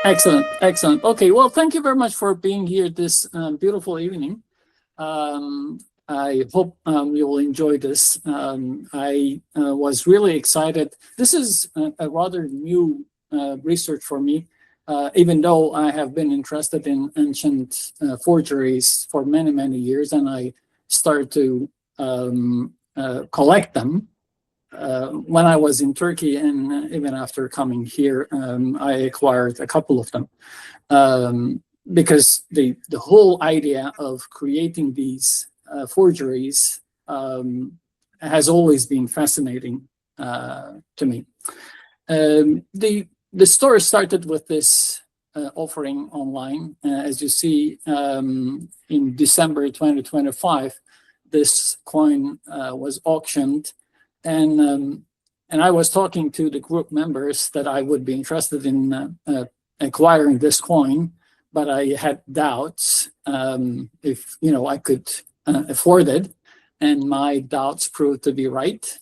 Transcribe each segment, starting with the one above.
Excellent, excellent. Okay, well, thank you very much for being here this beautiful evening. I hope you will enjoy this. I was really excited. This is a rather new research for me, even though I have been interested in ancient forgeries for many, many years, and I started to collect them when I was in Turkey, and even after coming here, I acquired a couple of them because the whole idea of creating these forgeries has always been fascinating to me. The story started with this offering online. As you see, in December 2025, this coin was auctioned. And I was talking to the group members that I would be interested in acquiring this coin, but I had doubts if I could afford it, and my doubts proved to be right.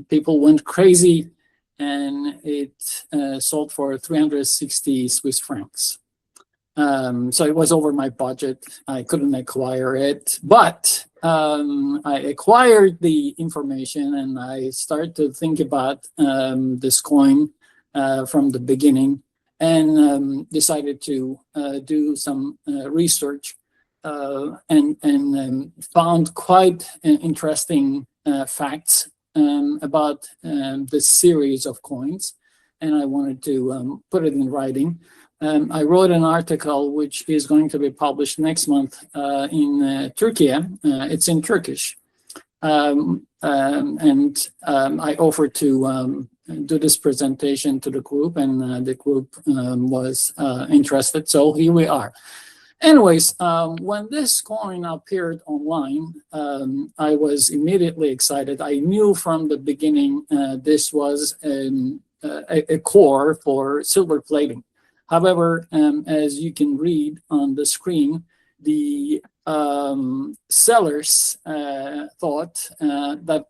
People went crazy, and it sold for 360 Swiss francs. So it was over my budget. I couldn't acquire it, but I acquired the information, and I started to think about this coin from the beginning, and decided to do some research, and found quite interesting facts about this series of coins, and I wanted to put it in writing. I wrote an article which is going to be published next month in Turkey. It's in Turkish. And I offered to do this presentation to the group, and the group was interested. So here we are. Anyways, when this coin appeared online, I was immediately excited. I knew from the beginning this was a core for silver plating. However, as you can read on the screen, the sellers thought that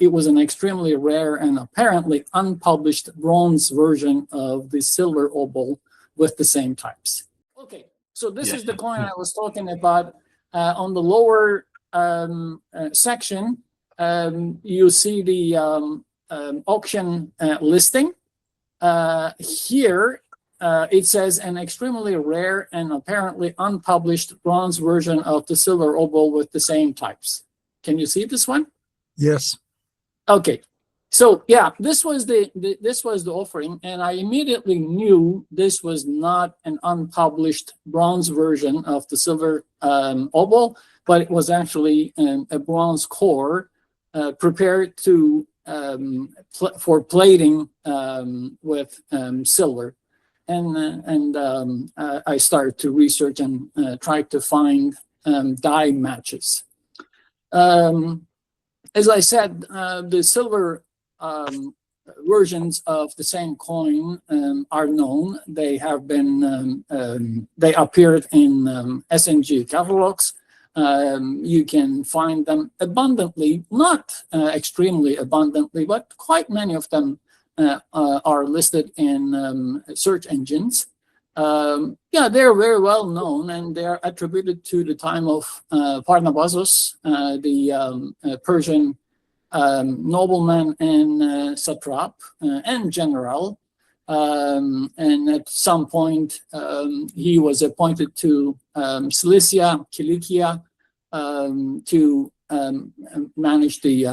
it was an extremely rare and apparently unpublished bronze version of the silver obol with the same types. Okay, so this is the coin I was talking about. On the lower section, you see the auction listing. Here, it says an extremely rare and apparently unpublished bronze version of the silver obol with the same types. Can you see this one? Yes. Okay. So yeah, this was the offering, and I immediately knew this was not an unpublished bronze version of the silver obol, but it was actually a bronze core prepared to for plating with silver. And I started to research and try to find die matches. As I said, the silver versions of the same coin are known. They have been, they appeared in SNG catalogs. You can find them abundantly, not extremely abundantly, but quite many of them are listed in search engines. Yeah, they're very well known, and they're attributed to the time of Pharnabazos, the Persian nobleman and satrap and general. And at some point, he was appointed to Cilicia, Kilikia, to manage the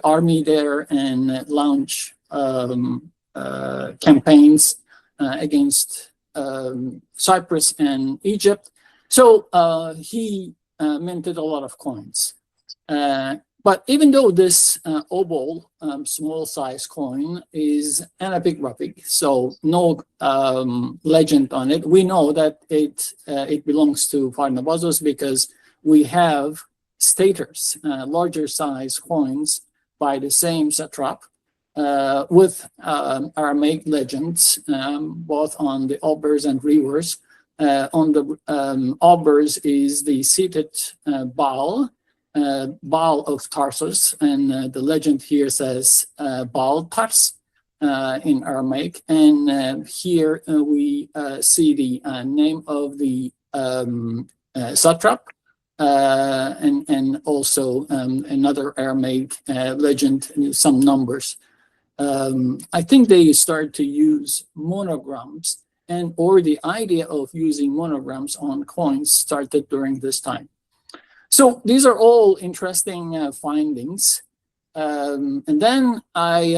army there and launch campaigns against Cyprus and Egypt. So he minted a lot of coins. But even though this obol, small size coin, is an epigraphic, so no legend on it, we know that it belongs to Pharnabazos because we have staters, larger size coins by the same satrap, with Aramaic legends, both on the obverse and reverse. On the obverse is the seated Baal, Baal of Tarsus, and the legend here says Baal Tars. in Aramaic. And here we see the name of the satrap, and also another Aramaic legend, some numbers. I think they started to use monograms, or the idea of using monograms on coins started during this time. So these are all interesting findings. And then I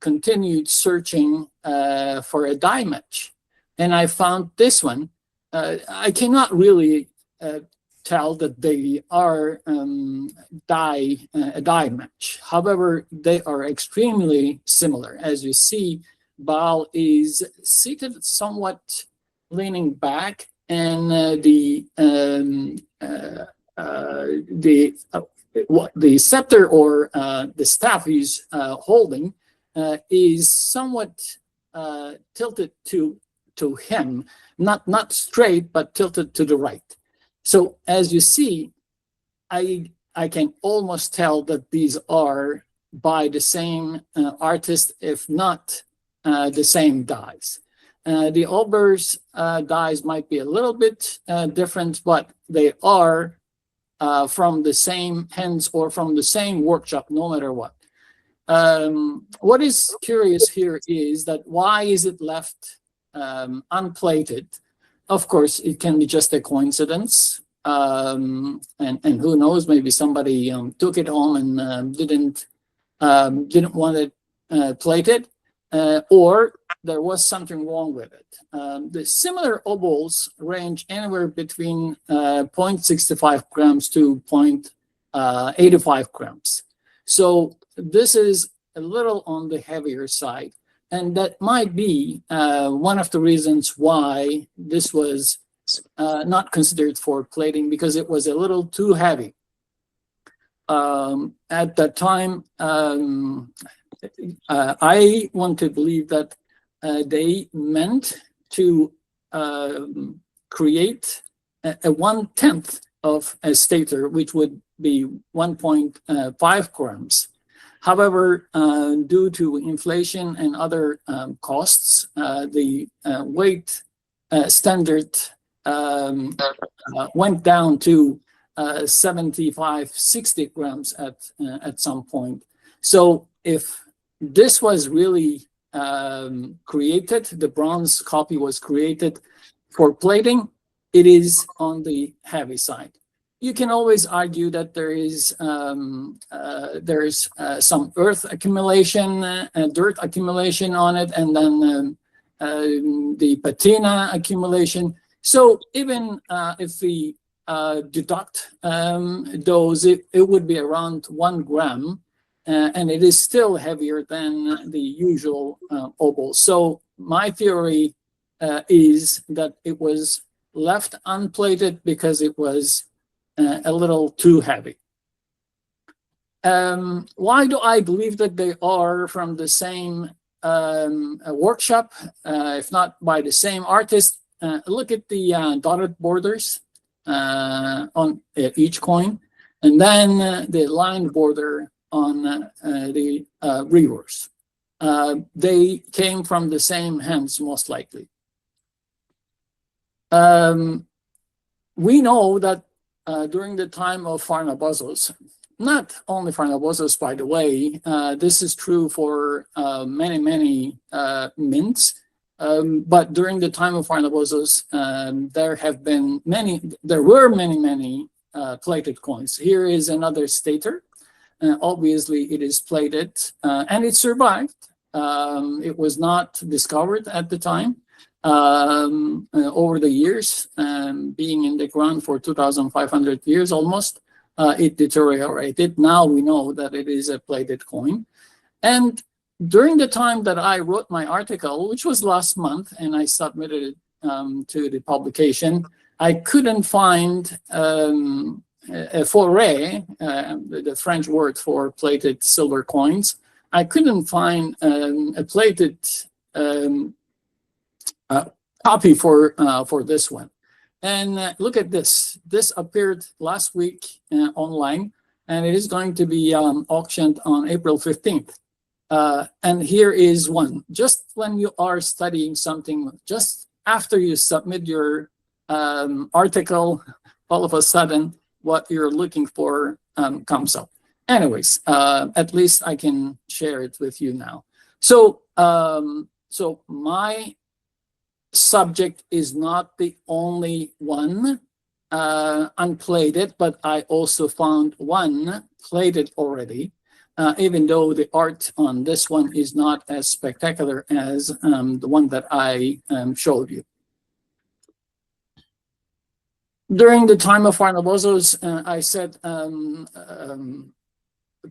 continued searching for a die match, and I found this one. I cannot really tell that they are a die match. However, they are extremely similar. As you see, Baal is seated somewhat leaning back, and the scepter, or the staff he's holding, is somewhat tilted to him, not straight, but tilted to the right. So as you see, I can almost tell that these are by the same artist, if not the same dies. The Olber's dies might be a little bit different, but they are from the same hands or from the same workshop, no matter what. What is curious here is that why is it left unplated? Of course, it can be just a coincidence, and who knows? Maybe somebody took it home and didn't want it plated, or there was something wrong with it. The similar obols range anywhere between 0.65 grams to 0.85 grams. So this is a little on the heavier side. And that might be one of the reasons why this was not considered for plating, because it was a little too heavy. At that time, I want to believe that they meant to create a 1/10 of a stater, which would be 1.5 grams. However, due to inflation and other costs, the weight standard went down to 75, 60 grams at some point. So if this was really created, the bronze copy was created for plating, it is on the heavy side. You can always argue that there is some earth accumulation, dirt accumulation on it, and then the patina accumulation. So even if we deduct those, it would be around 1 gram, and it is still heavier than the usual obol. So my theory is that it was left unplated because it was a little too heavy. Why do I believe that they are from the same workshop, if not by the same artist? Look at the dotted borders on each coin, and then the line border on the reverse. They came from the same hands, most likely. We know that during the time of Pharnabozos, not only Pharnabozos, by the way, this is true for many mints, but during the time of Pharnabozos, there were many plated coins. Here is another stater. Obviously, it is plated, and it survived. It was not discovered at the time. Over the years, being in the ground for 2,500 years almost, it deteriorated. Now we know that it is a plated coin. And during the time that I wrote my article, which was last month, and I submitted it to the publication, I couldn't find a forêt, the French word for plated silver coins. I couldn't find a plated copy for this one. And look at this. This appeared last week online, and it is going to be auctioned on April 15th. And here is one. Just when you are studying something, just after you submit your article, all of a sudden what you're looking for comes up. Anyways, at least I can share it with you now. So, so my subject is not the only one unplated, but I also found one plated already, even though the art on this one is not as spectacular as the one that I showed you. During the time of Farnabozo's, I said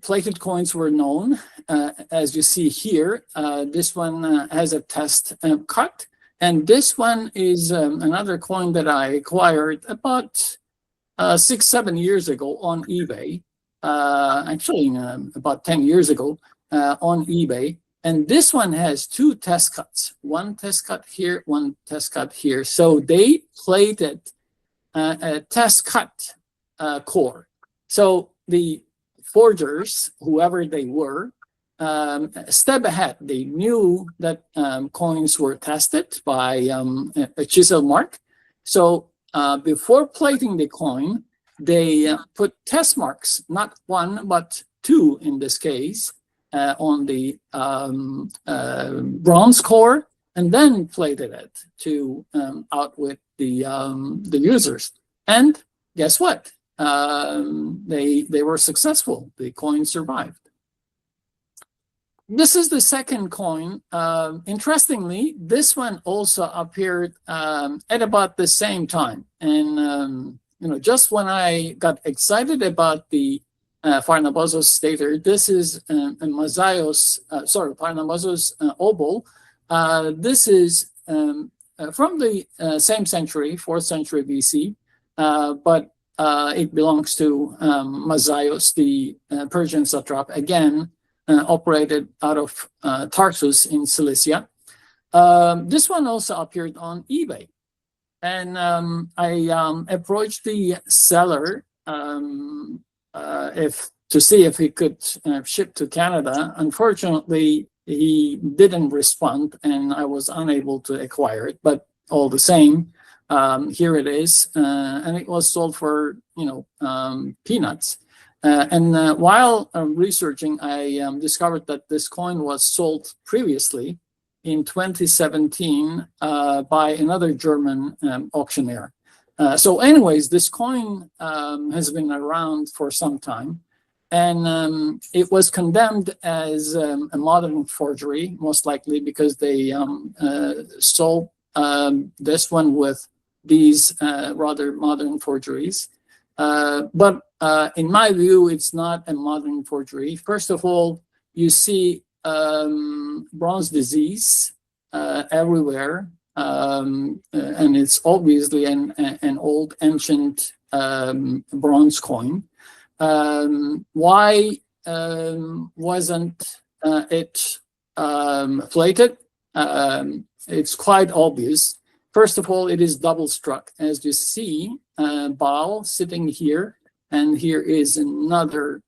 plated coins were known. As you see here, this one has a test cut. And this one is another coin that I acquired about 6-7 years ago on eBay. Actually, about 10 years ago on eBay. And this one has 2 test cuts. One test cut here, one test cut here. So they plated a test cut core. So the forgers, whoever they were, step ahead. They knew that coins were tested by a chisel mark. So before plating the coin, they put test marks, not 1, but 2 in this case, on the bronze core, and then plated it to outwit the users. And guess what? They were successful. The coin survived. This is the second coin. Interestingly, this one also appeared at about the same time. And you know, just when I got excited about the Farnabozo's stater, this is a Farnabozo's obol. This is from the same century, 4th century BC, but it belongs to Mazaios, the Persian satrap, again, operated out of Tarsus in Cilicia. This one also appeared on eBay. And I approached the seller to see if he could ship to Canada. Unfortunately, he didn't respond, and I was unable to acquire it. But all the same, here it is, and it was sold for peanuts. And while researching, I discovered that this coin was sold previously in 2017 by another German auctioneer. So anyways, this coin has been around for some time, and it was condemned as a modern forgery, most likely because they sold this one with these rather modern forgeries. But in my view, it's not a modern forgery. First of all, you see bronze disease everywhere, and it's obviously an old ancient bronze coin. Why wasn't it plated? It's quite obvious. First of all, it is double struck. As you see, Baal sitting here, and here is another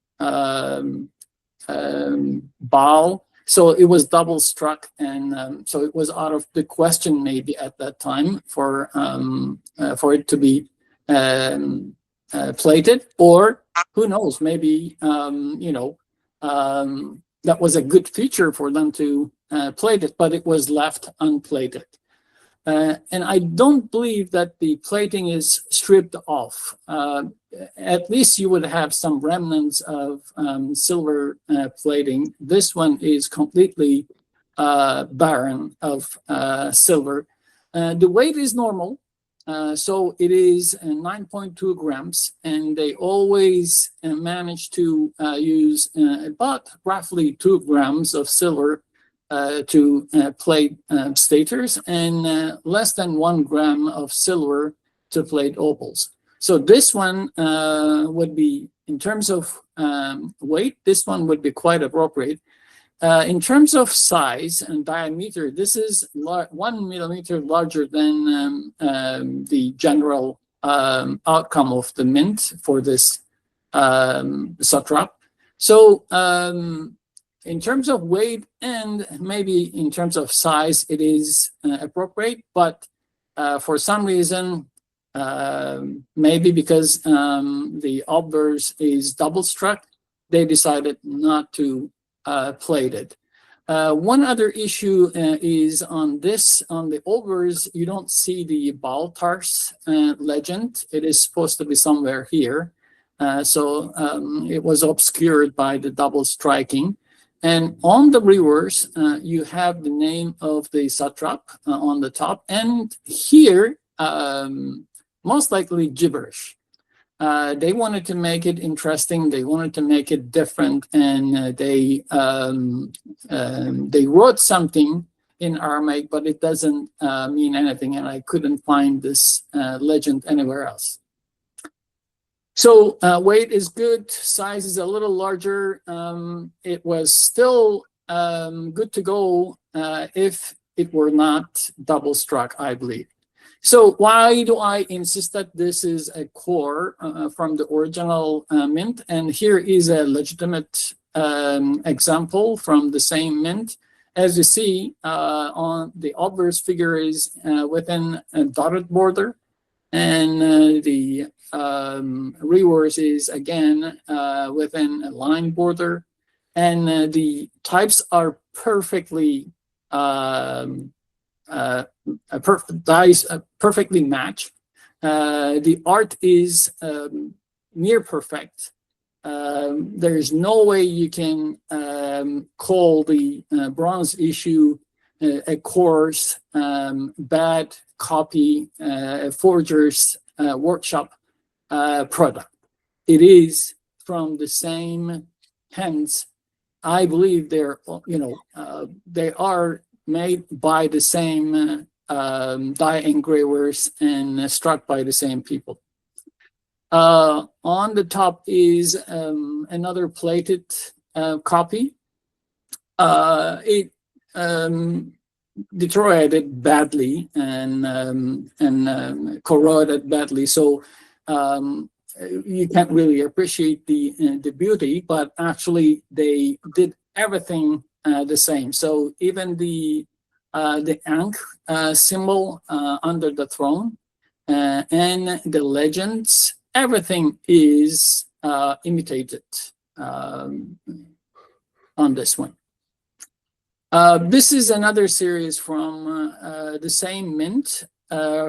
Baal. So it was double struck, and so it was out of the question maybe at that time for it to be plated, or who knows, maybe that was a good feature for them to plate it, but it was left unplated. And I don't believe that the plating is stripped off. At least you would have some remnants of silver plating. This one is completely barren of silver. The weight is normal, so it is 9.2 grams, and they always manage to use about roughly 2 grams of silver to plate staters, and less than 1 gram of silver to plate opals. So this one would be, in terms of weight, this one would be quite appropriate. In terms of size and diameter, this is 1 millimeter larger than the general outcome of the mint for this satrap. So in terms of weight and maybe in terms of size, it is appropriate, but for some reason, maybe because the obverse is double struck, they decided not to plate it. One other issue is on the obverse, you don't see the Baltars legend. It is supposed to be somewhere here. So it was obscured by the double striking. And on the reverse, you have the name of the satrap on the top. And here, most likely gibberish. They wanted to make it interesting. They wanted to make it different, and they wrote something in Aramaic, but it doesn't mean anything, and I couldn't find this legend anywhere else. So weight is good. Size is a little larger. It was still good to go if it were not double struck, I believe. So why do I insist that this is a core from the original mint? And here is a legitimate example from the same mint. As you see, on the obverse figure is within a dotted border, and the reverse is again within a line border, and the types are perfectly perfectly matched. The art is near perfect. There is no way you can call the bronze issue a coarse, bad copy, forger's workshop product. It is from the same hands. I believe they're, they are made by the same die engravers and struck by the same people. On the top is another plated copy. It deteriorated badly and corroded badly, so you can't really appreciate the beauty. But actually, they did everything the same. So even the Ankh symbol under the throne and the legends, everything is imitated on this one. This is another series from the same mint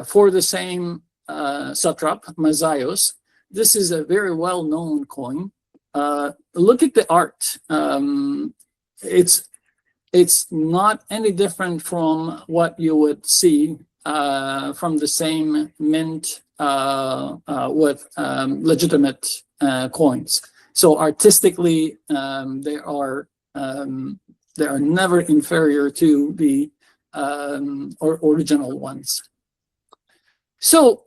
for the same satrap, Mazaios. This is a very well-known coin. Look at the art. It's not any different from what you would see from the same mint with legitimate coins. So artistically, they are never inferior to the original ones. So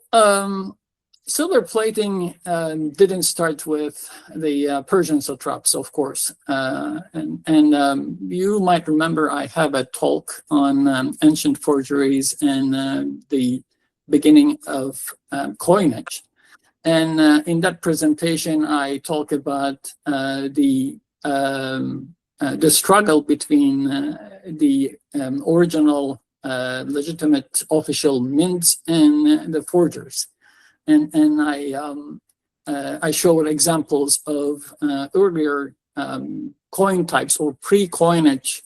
silver plating didn't start with the Persian satraps, of course. And you might remember I have a talk on ancient forgeries and the beginning of coinage. And in that presentation, I talk about the struggle between the original legitimate official mints and the forgers. And I showed examples of earlier coin types or pre-coinage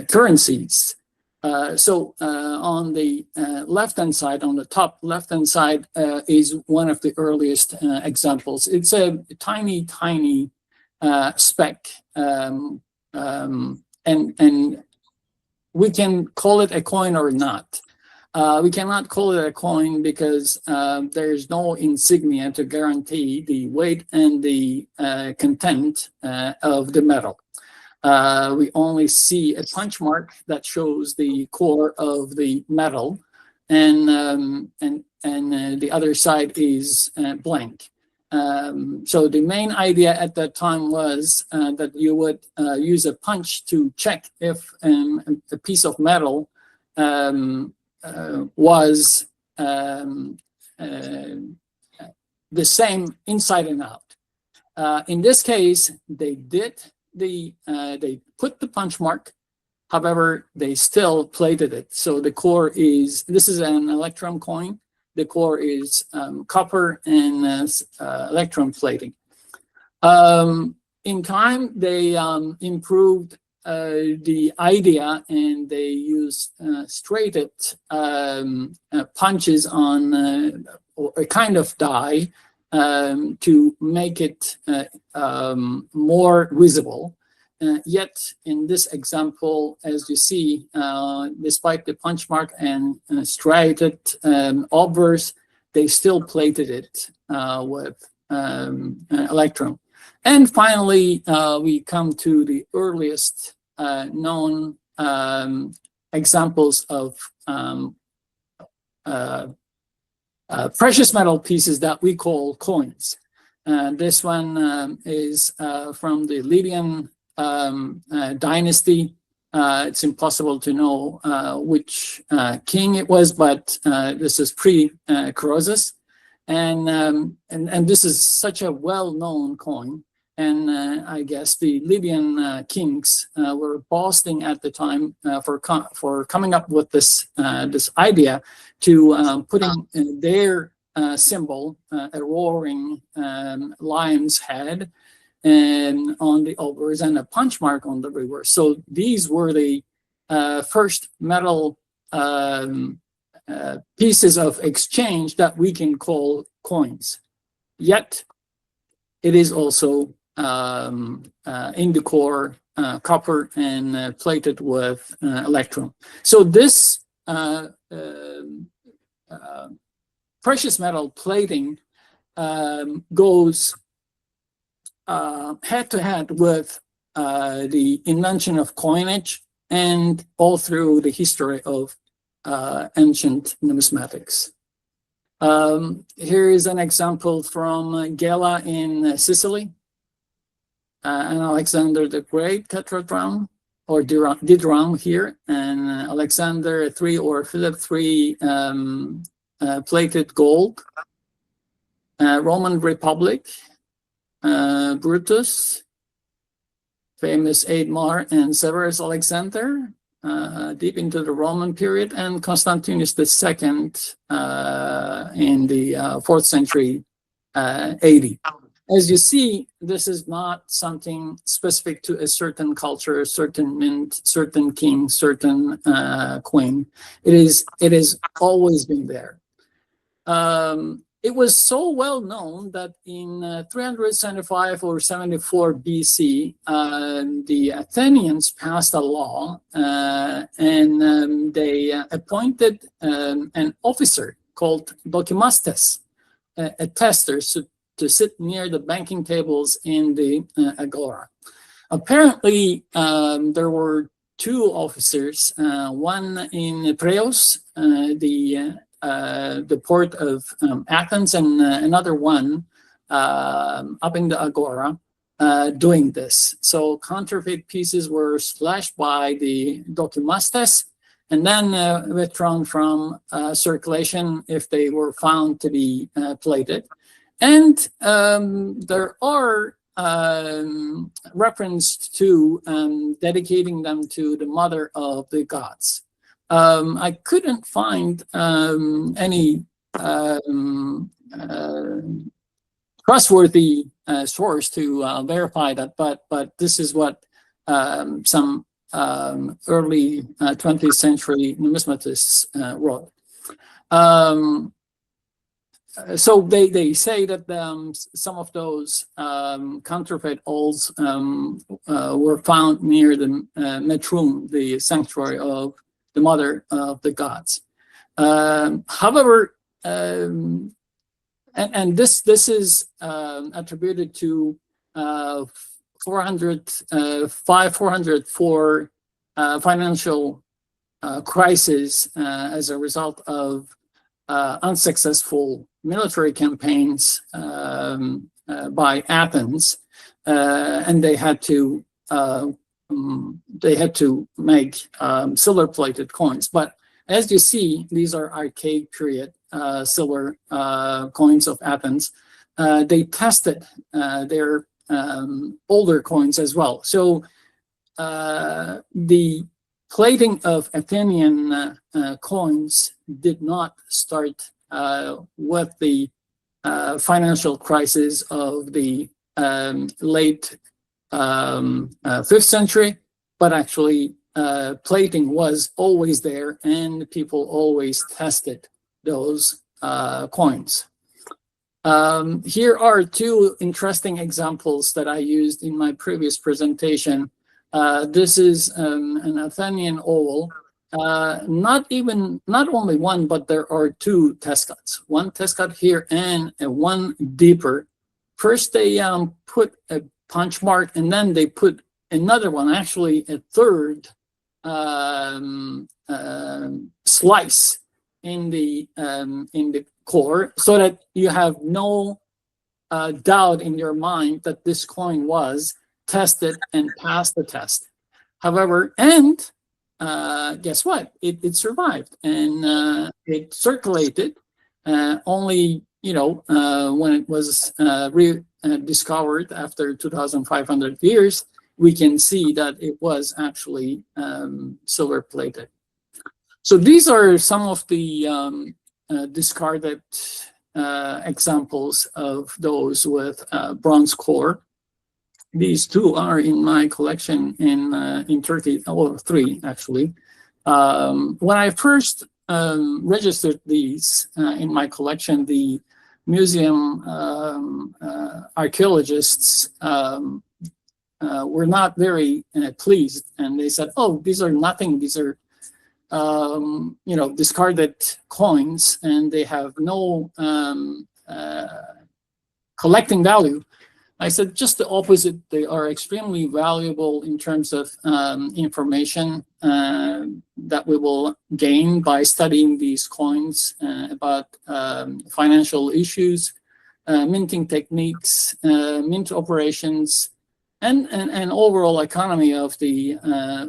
currencies. So on the left-hand side, on the top left-hand side, is one of the earliest examples. It's a tiny, tiny speck, and we can call it a coin or not. We cannot call it a coin because there is no insignia to guarantee the weight and the content of the metal. We only see a punch mark that shows the core of the metal, and the other side is blank. So the main idea at that time was that you would use a punch to check if a piece of metal was the same inside and out. In this case, they did they put the punch mark. However, they still plated it. So the core is, this is an electrum coin. The core is copper and electrum plating. In time, they improved the idea, and they used straighted punches on a kind of die to make it more visible. Yet in this example, as you see, despite the punch mark and striated obverse, they still plated it with electrum. And finally, we come to the earliest known examples of precious metal pieces that we call coins. This one is from the Lydian dynasty. It's impossible to know which king it was, but this is pre-Croesus, and this is such a well-known coin. And I guess the Lydian kings were boasting at the time for coming up with this this idea to putting their symbol, a roaring lion's head, and on the obverse, and a punch mark on the reverse. So these were the first metal pieces of exchange that we can call coins. Yet it is also in the core copper and plated with electrum. So this precious metal plating goes head to head with the invention of coinage and all through the history of ancient numismatics. Here is an example from Gela in Sicily, and Alexander the Great tetradrachm, or didrachm here, and Alexander III or Philip III plated gold, Roman Republic, Brutus, famous Aidmar and Severus Alexander, deep into the Roman period, and Constantinus II in the 4th century AD. As you see, this is not something specific to a certain culture, certain mint, certain king, certain queen. It has always been there. It was so well known that in 375 or 74 BC, the Athenians passed a law, and they appointed an officer called dokimastes, a tester, to sit near the banking tables in the agora. Apparently, there were two officers, one in Preos, the port of Athens, and another one up in the agora doing this. So counterfeit pieces were slashed by the dokimastes and then withdrawn from circulation if they were found to be plated. And there are referenced to dedicating them to the mother of the gods. I couldn't find any trustworthy source to verify that, but this is what some early 20th century numismatists wrote. So they say that some of those counterfeit owls were found near the Metrum, the sanctuary of the mother of the gods. However, and this is attributed to 404 financial crisis as a result of unsuccessful military campaigns by Athens, and they had to make silver-plated coins. But as you see, these are archaic period silver coins of Athens. They tested their older coins as well. So the plating of Athenian coins did not start with the financial crisis of the late 5th century, but actually plating was always there, and people always tested those coins. Here are two interesting examples that I used in my previous presentation. This is an Athenian oval. Not only one, but there are two test cuts. One test cut here and one deeper. First, they put a punch mark, and then they put another one, actually a third slice in the core, so that you have no doubt in your mind that this coin was tested and passed the test. However, and guess what? It survived, and it circulated. Only, when it was rediscovered after 2,500 years, we can see that it was actually silver plated. So these are some of the discarded examples of those with bronze core. These two are in my collection in Turkey, or three actually. When I first registered these in my collection, the museum archaeologists were not very pleased, and they said, "Oh, these are nothing. These are discarded coins, and they have no collecting value." I said just the opposite. They are extremely valuable in terms of information that we will gain by studying these coins about financial issues, minting techniques, mint operations, and overall economy of the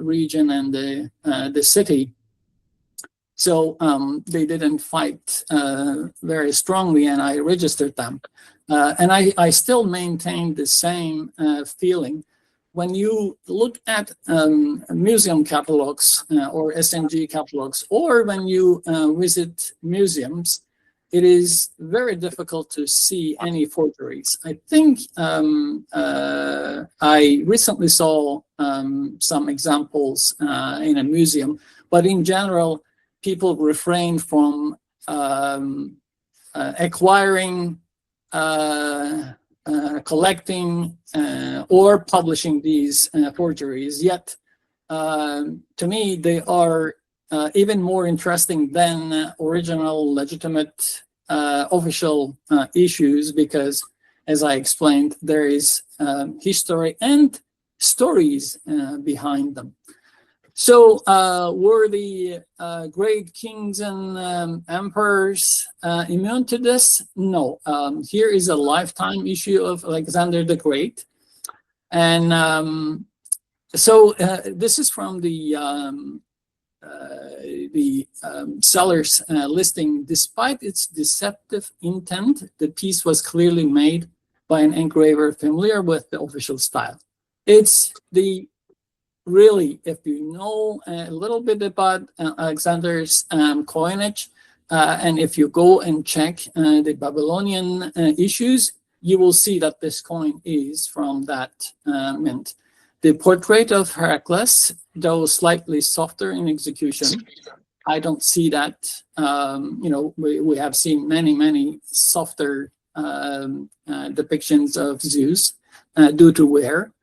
region and the city. So they didn't fight very strongly, and I registered them. And I still maintain the same feeling. When you look at museum catalogs or SNG catalogs, or when you visit museums, it is very difficult to see any forgeries. I think I recently saw some examples in a museum, but in general, people refrain from acquiring, collecting, or publishing these forgeries. Yet, to me, they are even more interesting than original, legitimate, official issues, because, as I explained, there is history and stories behind them. So were the great kings and emperors immune to this? No. Here is a lifetime issue of Alexander the Great. And so this is from the seller's listing. Despite its deceptive intent, the piece was clearly made by an engraver familiar with the official style. It's the really, if you know a little bit about Alexander's coinage, and if you go and check the Babylonian issues, you will see that this coin is from that mint. The portrait of Heracles, though slightly softer in execution, I don't see that. We have seen many softer depictions of Zeus due to wear.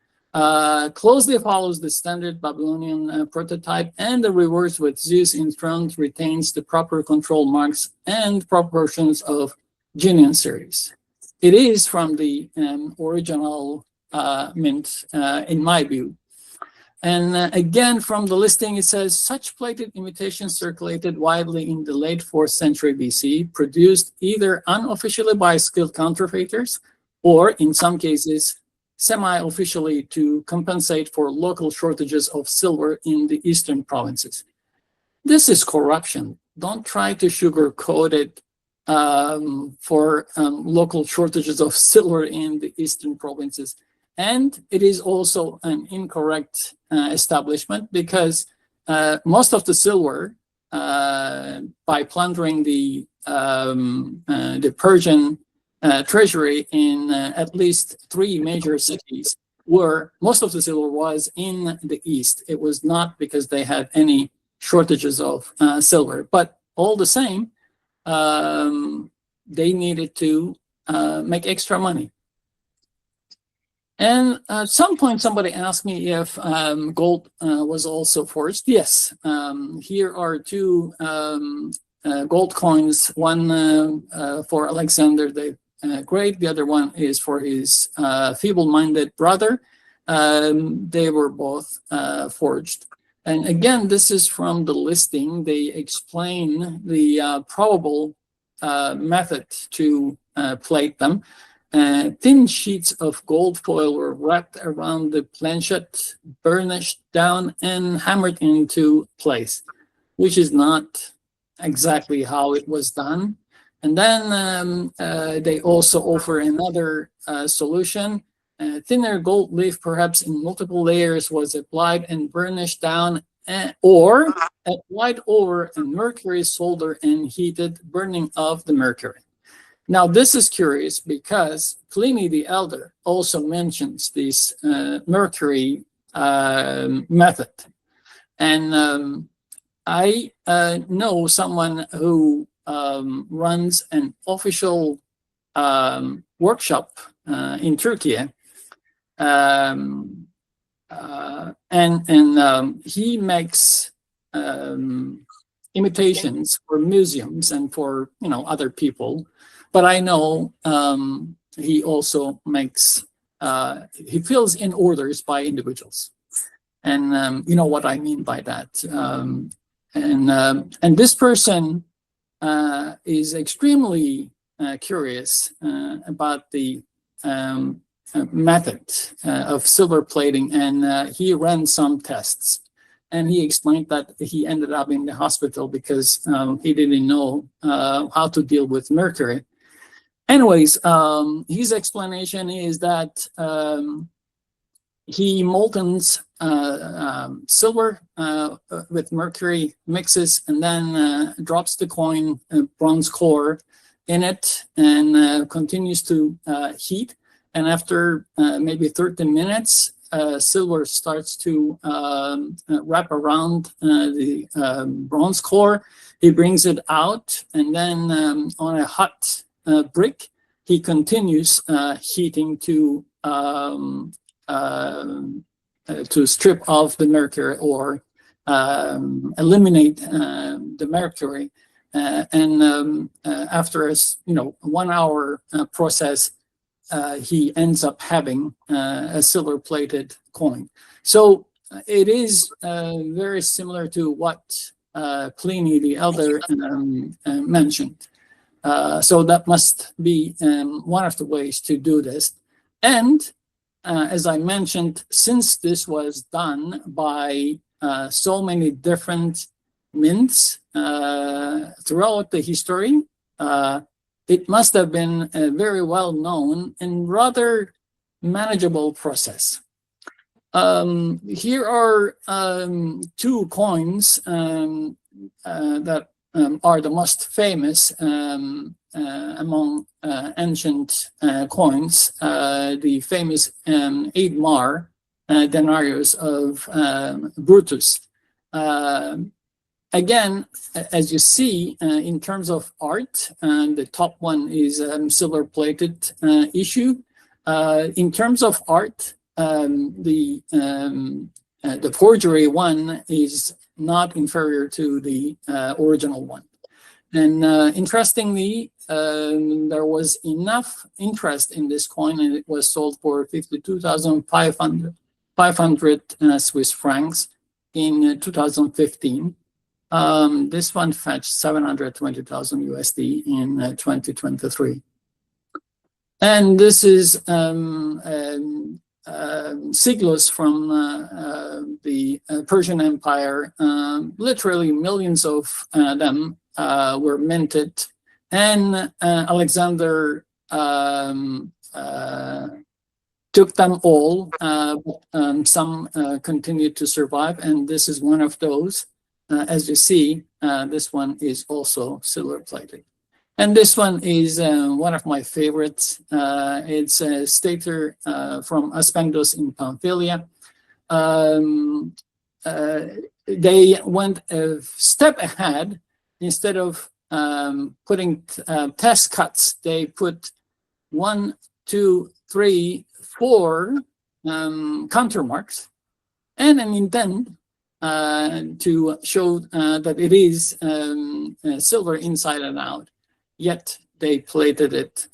Closely follows the standard Babylonian prototype, and the reverse with Zeus in front retains the proper control marks and proportions of Genian series. It is from the original mint, in my view. And again, from the listing, it says, such plated imitations circulated widely in the late 4th century BC, produced either unofficially by skilled counterfeiters, or in some cases, semi-officially to compensate for local shortages of silver in the eastern provinces. This is corruption. Don't try to sugarcoat it for local shortages of silver in the eastern provinces. And it is also an incorrect establishment, because most of the silver, by plundering the Persian treasury in at least 3 major cities, where most of the silver was in the east. It was not because they had any shortages of silver, but all the same, they needed to make extra money. And at some point, somebody asked me if gold was also forged. Yes, here are 2 gold coins, one for Alexander the Great, the other one is for his feeble-minded brother. They were both forged. And again, this is from the listing. They explain the probable method to plate them. Thin sheets of gold foil were wrapped around the planchet, burnished down, and hammered into place, which is not exactly how it was done. And then they also offer another solution. Thinner gold leaf, perhaps in multiple layers, was applied and burnished down, or applied over a mercury solder and heated, burning of the mercury. Now, this is curious because Pliny the Elder also mentions this mercury method. And I know someone who runs an official workshop in Turkey. And he makes imitations for museums and for other people. But I know he also makes he fills in orders by individuals, and you know what I mean by that. And this person is extremely curious about the method of silver plating, and he ran some tests, and he explained that he ended up in the hospital because he didn't know how to deal with mercury. Anyways, his explanation is that he moltens silver with mercury, mixes, and then drops the coin bronze core in it, and continues to heat. And after maybe 30 minutes, silver starts to wrap around the bronze core. He brings it out, and then on a hot brick, he continues heating to strip off the mercury, or eliminate the mercury. And after a 1 hour process, he ends up having a silver-plated coin. So it is very similar to what Pliny the Elder mentioned. So that must be one of the ways to do this. And as I mentioned, since this was done by so many different mints throughout the history, it must have been a very well-known and rather manageable process. Here are 2 coins that are the most famous among ancient coins. The famous 8 denarius of Brutus. Again, as you see, in terms of art, the top one is silver-plated issue. In terms of art, the forgery one is not inferior to the original one. And interestingly, there was enough interest in this coin, and it was sold for 52,500 Swiss francs in 2015. This one fetched 720,000 USD in 2023. And this is sigils from the Persian Empire. Literally millions of them were minted. And Alexander took them all, but some continued to survive, and this is one of those. As you see, this one is also silver-plated. And this one is one of my favorites. It's a stater from Aspendos in Pamphylia. They went a step ahead. Instead of putting test cuts, they put 1, 2, 3, 4 counter marks and an intent to show that it is silver inside and out. Yet they plated it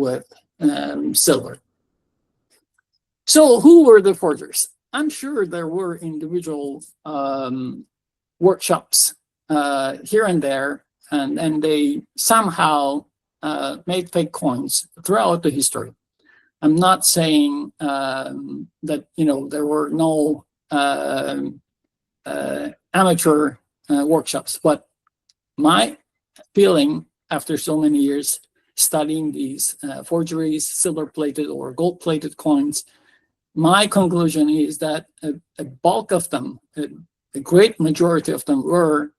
with silver. So who were the forgers? I'm sure there were individual workshops here and there, and they somehow made fake coins throughout the history. I'm not saying that there were no amateur workshops, but my feeling after so many years studying these forgeries, silver-plated or gold-plated coins, my conclusion is that a bulk of them, a great majority of them, were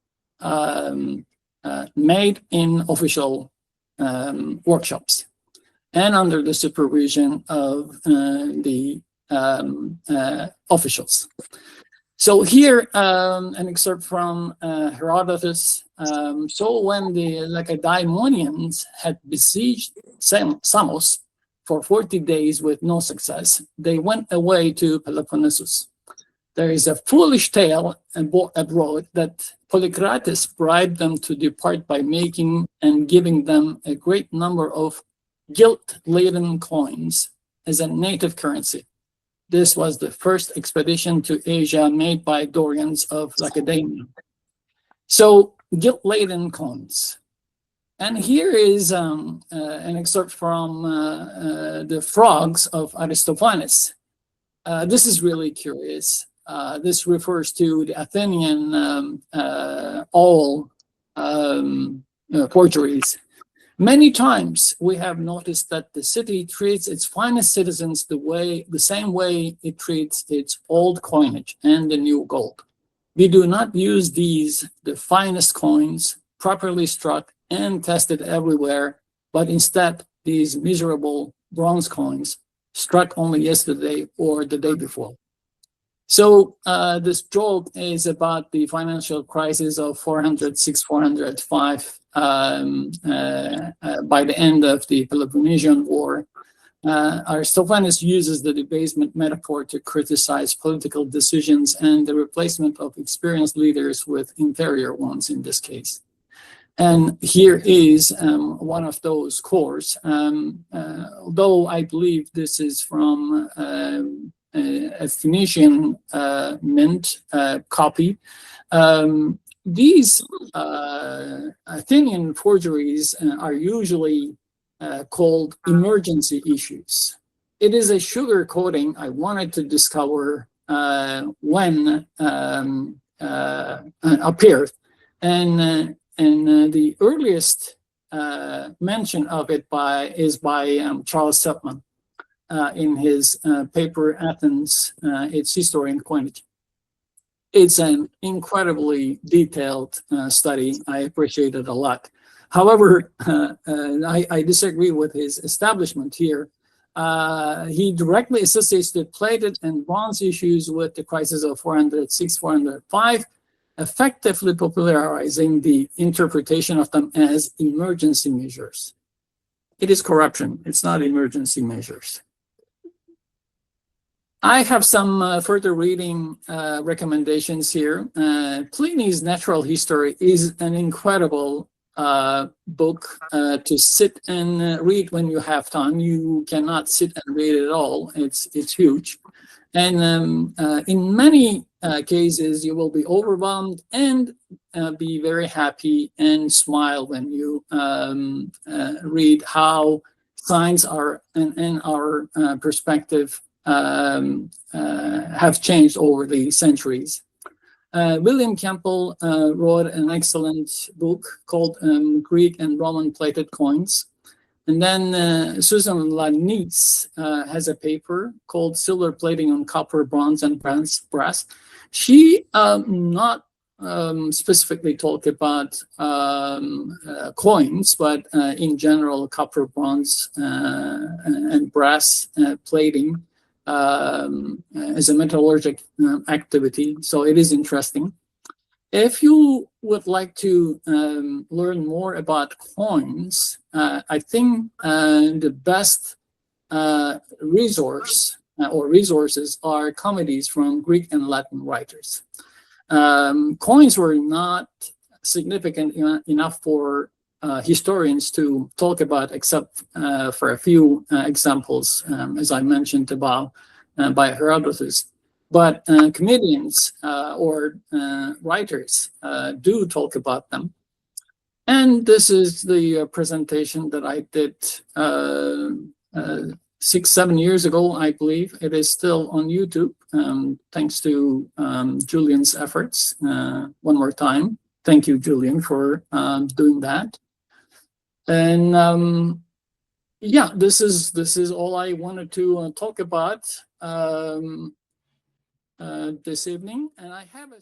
made in official workshops and under the supervision of the officials. So here, an excerpt from Herodotus. So when the Lacedaemonians had besieged Samos for 40 days with no success, they went away to Peloponnesus. There is a foolish tale abroad that Polycrates bribed them to depart by making and giving them a great number of gilt-laden coins as a native currency. This was the first expedition to Asia made by Dorians of Lacedaemon. So gilt-laden coins. And here is an excerpt from the Frogs of Aristophanes. This is really curious. This refers to the Athenian owl forgeries. Many times we have noticed that the city treats its finest citizens the same way it treats its old coinage and the new gold. We do not use these, the finest coins, properly struck and tested everywhere, but instead these miserable bronze coins struck only yesterday or the day before. So this joke is about the financial crisis of 406, 405 by the end of the Peloponnesian War. Aristophanes uses the debasement metaphor to criticize political decisions and the replacement of experienced leaders with inferior ones in this case. And here is one of those cores. Although I believe this is from a Phoenician mint copy. These Athenian forgeries are usually called emergency issues. It is a sugar coating I wanted to discover when appeared. And the earliest mention of it is by Charles Sepman in his paper Athens, its History and Coinage. It's an incredibly detailed study. I appreciate it a lot. However, I disagree with his establishment here. He directly associates the plated and bronze issues with the crisis of 406, 405, effectively popularizing the interpretation of them as emergency measures. It is corruption. It's not emergency measures. I have some further reading recommendations here. Pliny's Natural History is an incredible book to sit and read when you have time. You cannot sit and read it all. It's huge. And in many cases, you will be overwhelmed and be very happy and smile when you read how science are and our perspective have changed over the centuries. William Campbell wrote an excellent book called Greek and Roman Plated Coins. And then Susan Lanice has a paper called Silver Plating on Copper, Bronze, and Brass. She not specifically talk about coins, but in general, copper, bronze, and brass plating as a metallurgic activity. So it is interesting. If you would like to learn more about coins, I think the best resource or resources are comedies from Greek and Latin writers. Coins were not significant enough for historians to talk about, except for a few examples, as I mentioned about by Herodotus. But comedians or writers do talk about them. And this is the presentation that I did 6-7 years ago, I believe. It is still on YouTube, thanks to Julian's efforts. One more time, thank you, Julian, for doing that. And yeah, this is all I wanted to talk about this evening, and I have a